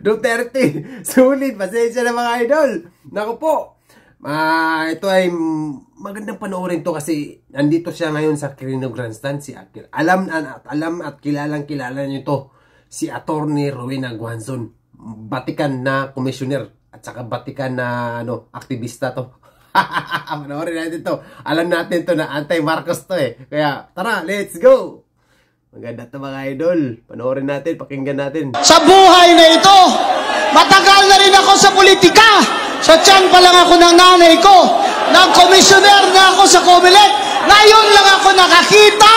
Duterte, sulit. Pasensya na mga idol. Naku po. Ito ay magandang panoorin to kasi nandito siya ngayon sa Quirino Grandstand si Akil. Alam at kilalang kilala niyo to, si Attorney Rowena Guanzon, Batikan na commissioner at saka Batikan na aktivista to. Panoorin natin to. Alam natin to na anti-Marcos to eh. Kaya tara, let's go. Maganda to mga idol. Panoorin natin, pakinggan natin. Sa buhay na ito, matagal na rin ako sa politika. Sa tiyan pa lang ako ng nanay ko. Nang komisyoner na ako sa Comelec. Ngayon lang ako nakakita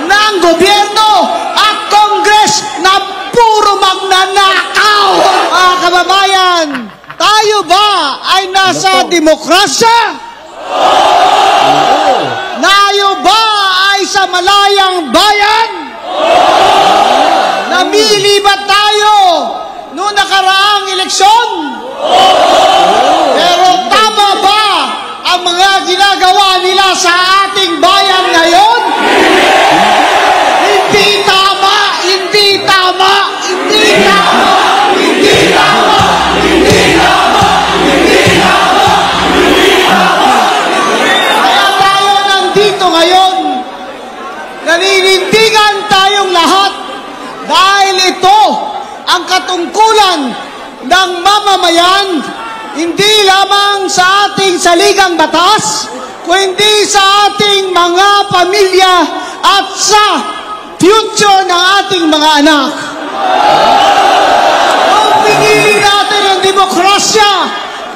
ng gobyerno at Congress na puro magnanakaw. Mga kababayan, tayo ba ay nasa demokrasya? Tayo ba ay sa malayang bayan? Namili ba tayo noong nakaraang eleksyon? Pero tama ba ang mga ginagawa nila sa ating bayan ngayon? Hindi tama, hindi tama, hindi tama, hindi tama, hindi tama, hindi tama, hindi tama. Kaya tayo nandito ngayon, naninindigan tayong lahat dahil ito ang katungkulan ng mamamayan, hindi lamang sa ating saligang batas, kundi sa ating mga pamilya at sa future ng ating mga anak. Kung pinili natin ang demokrasya,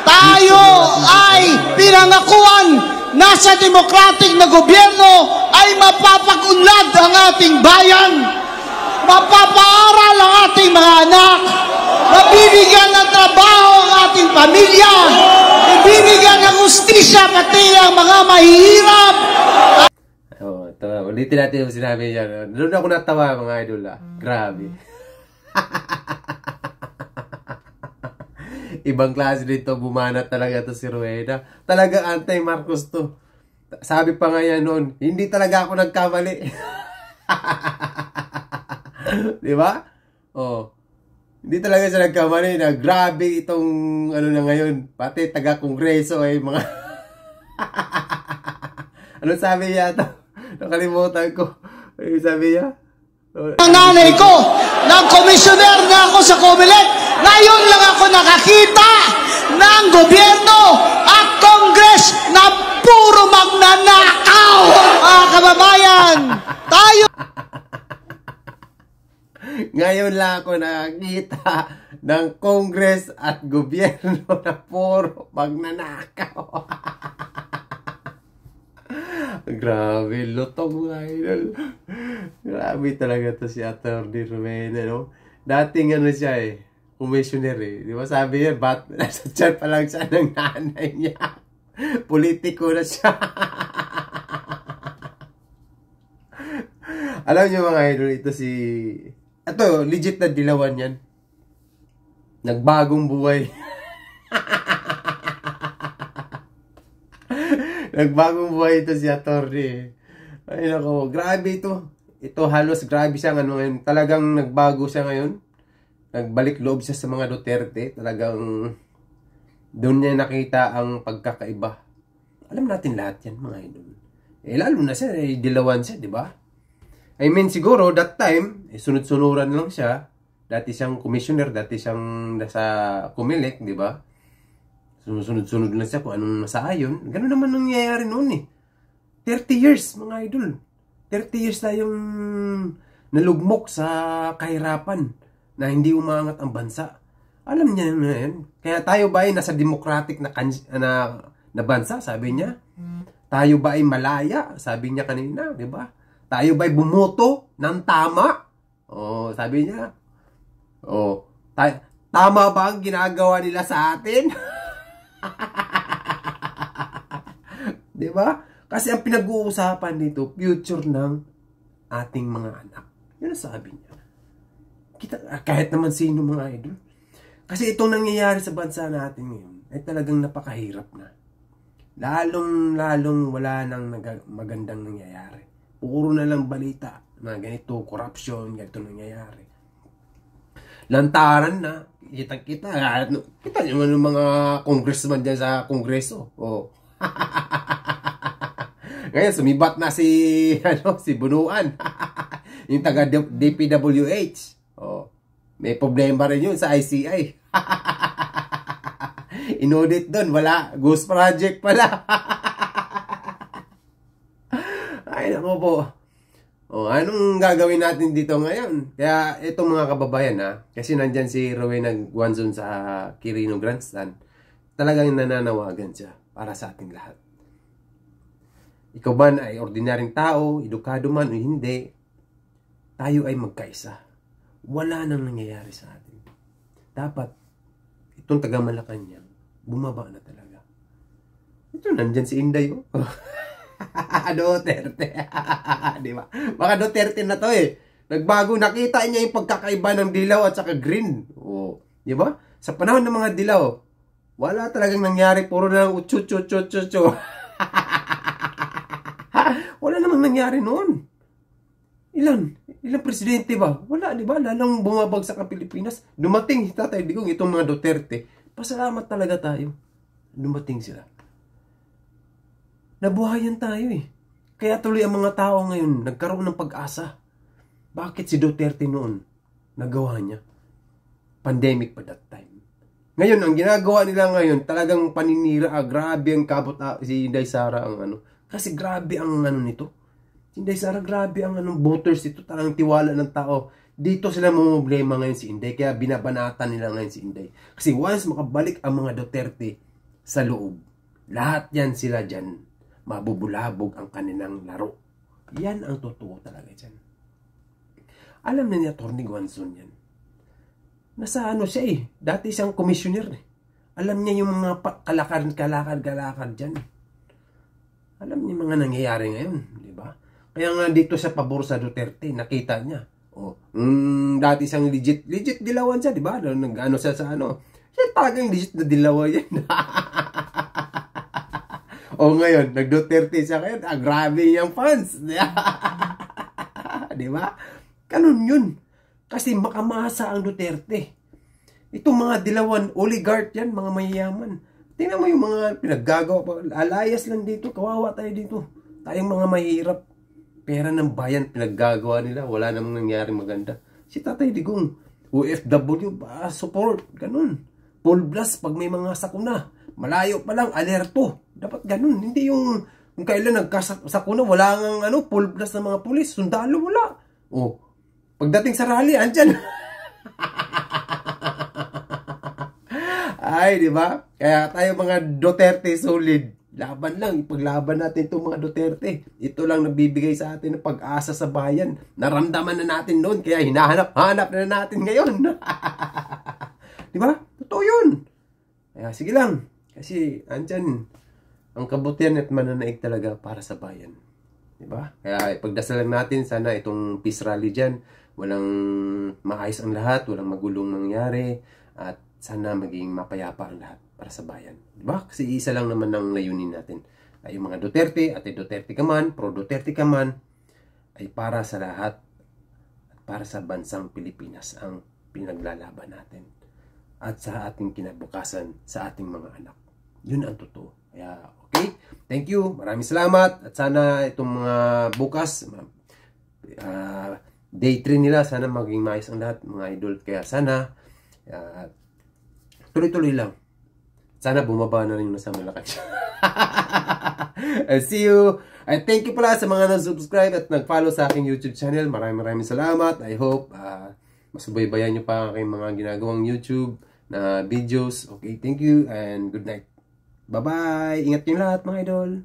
tayo ay pinangakuan na sa demokratik na gobyerno ay mapapag-unlad ang ating bayan, mapapaaral ang ating mga anak, mabibigyan ng trabaho ang ating pamilya, ibibigyan ng hustisya pati ang mga mahihirap. Ulitin natin yung sinabi niya. Doon ako natawa mga idol. Grabe. Ibang klase dito, bumanat talaga to si Rowena. Talaga anti-Marcos to. Sabi pa nga yan noon, hindi talaga ako nagkamali. Di ba? Oh. Hindi talaga siya nagkamali na grabe itong na ngayon. Pati taga-kongreso ay mga... Ano sabi niya ito? Nakalimutan ko. Ano sabi niya? Ang nanay ko, nang komisyoner na ako sa Comelec, ngayon lang ako nakakita ng gobyerno at Congress na puro magnanakaw. Mga kababayan, tayo... Ngayon lang ako nakakita ng Congress at gobyerno na puro magnanakaw. Grabe, lutong mga idol. Grabe talaga to si Attorney Rowena, no? Dating siya commissioner Di ba sabi niya, nasa tiyan pa lang siya ng nanay niya. Politiko na siya. Alam niyo mga idol, ito, legit na dilawan yan. Nagbagong buhay. Nagbagong buhay ito si Attorney. Ay nako, grabe ito. Ito halos grabe siya ngayon. Talagang nagbago siya ngayon. Nagbalik loob siya sa mga Duterte. Talagang doon niya nakita ang pagkakaiba. Alam natin lahat yan mga idol. Lalo na siya, dilawan siya, di ba? I mean, siguro, that time, sunod-sunuran lang siya. Dati siyang commissioner, dati siyang nasa Comelec, di ba? Sunod-sunod lang siya kung anong nasaayon. Ganun naman nangyayari noon 30 years, mga idol. 30 years tayong nalugmok sa kahirapan na hindi umangat ang bansa. Alam niya na yan. Kaya tayo ba ay nasa democratic na bansa, sabi niya? Tayo ba ay malaya? Sabi niya kanina, di ba? Tayo ba'y bumoto ng tama? Oh, sabi niya. Oh, tama ba ang ginagawa nila sa atin? Di ba? Kasi ang pinag-uusapan dito, future ng ating mga anak. Yun ang sabi niya. Kahit naman sino mga idol. Kasi itong nangyayari sa bansa natin ngayon ay talagang napakahirap na. Lalong wala nang magandang nangyayari. Puro na lang balita. Mga ganito, corruption, ganito nangyayari. Lantaran na, Kita. Kita yung mga congressman dyan sa kongreso. Oh. Ngayon, sumibat na si Bunuan. Yung taga DPWH. Oh. May problema rin yun sa ICI. Inaudit doon, wala. Ghost project pala. Ay, nako po. O, anong gagawin natin dito ngayon? Kaya, itong mga kababayan, kasi nandyan si Rowena Guanzon sa Quirino Grandstand, talagang nananawagan siya para sa ating lahat. Ikaw man ay ordinaryong tao, edukado man o hindi, tayo ay magkaisa. Wala nang nangyayari sa atin. Dapat, itong taga Malacanang, bumaba na talaga. Ito, nandyan si Inday, oh. Duterte. Di ba? Baka Duterte na to eh. Nagbago, nakita niya yung pagkakaiba ng dilaw at saka green. Oh, di ba? Sa panahon ng mga dilaw, wala talagang nangyari, puro na lang uchu-chu-chu-chu-chu. Wala namang nangyari noon. Ilang presidente ba? Wala, di ba? Lalong bumabagsak ang Pilipinas. Dumating, Tatay Digong, itong mga Duterte. Pasalamat talaga tayo. Dumating sila. Nabuhayan tayo eh. Kaya tuloy ang mga tao ngayon nagkaroon ng pag-asa. Bakit si Duterte noon nagawa niya? Pandemic pa that time. Ngayon, ang ginagawa nila ngayon, talagang paninira. Grabe ang kabot si Inday Sara ang ano. Kasi grabe ang ano nito. Si Inday Sara, grabe ang voters ito. Talagang tiwala ng tao. Dito sila problema ngayon si Inday. Kaya binabanatan nila ngayon si Inday. Kasi once makabalik ang mga Duterte sa loob, lahat yan sila dyan. Mabubulabog ang kanilang laro. Yan ang totoo talaga dyan. Alam na ni Atty. Guanzon yan. Nasa ano siya eh. Dati siyang commissioner eh. Alam niya yung mga kalakad dyan. Alam niya mga nangyayari ngayon. Diba? Kaya nga dito sa pabor sa Duterte, nakita niya. Oh, dati siyang legit dilawan siya, diba? Nag-ano siya sa ano. Siya talagang legit na dilawan yan. O ngayon, nag-Duterte siya ngayon. Grabe niyang fans. Diba? Ganun yun. Kasi makamasa ang Duterte. Itong mga dilawan, oligarch yan, mga mayayaman. Tingnan mo yung mga pinaggagawa. Alayas lang dito. Kawawa tayo dito. Tayong mga mahirap. Pera ng bayan, pinaggagawa nila. Wala namang nangyari maganda. Si Tatay Digong, OFW, support. Ganun. Full blast pag may mga sakuna. Malayo pa lang, alerto. Dapat ganun. Hindi yung kung kailan nagkasakuna, wala nga full blast ng mga pulis. Sundalo, wala. Oh, pagdating sa rally, andyan. Ay, di ba? Kaya tayo mga Duterte solid. Laban lang. Ipaglaban natin itong mga Duterte. Ito lang nagbibigay sa atin ng pag-asa sa bayan. Naramdaman na natin noon. Kaya hinahanap-hanap na natin ngayon. Di ba? Totoo yun. Kaya sige lang. Kasi andyan ang kabutihan at mananaig talaga para sa bayan. Diba? Kaya ipagdasalan natin sana itong peace rally dyan. Walang maayos ang lahat, walang magulong nangyari, at sana maging mapayapa ang lahat para sa bayan. Diba? Kasi isa lang naman ang layunin natin. Ay yung mga Duterte, at Duterte ka man, pro-Duterte ka man, ay para sa lahat at para sa bansang Pilipinas ang pinaglalaban natin. At sa ating kinabukasan, sa ating mga anak. Yun ang totoo. Kaya, okay. Thank you. Maraming salamat. At sana itong mga bukas, day 3 nila, sana maging maayos ang lahat, mga idol. Kaya sana, tuloy-tuloy lang. Sana bumaba na rin yung nasa Malacanang. See you. And thank you pala sa mga nag-subscribe at nag-follow sa aking YouTube channel. Maraming salamat. I hope masubaybayan nyo pa ang aking mga ginagawang YouTube na videos. Okay, thank you and good night. Bye-bye! Ingat nyo lahat mga idol!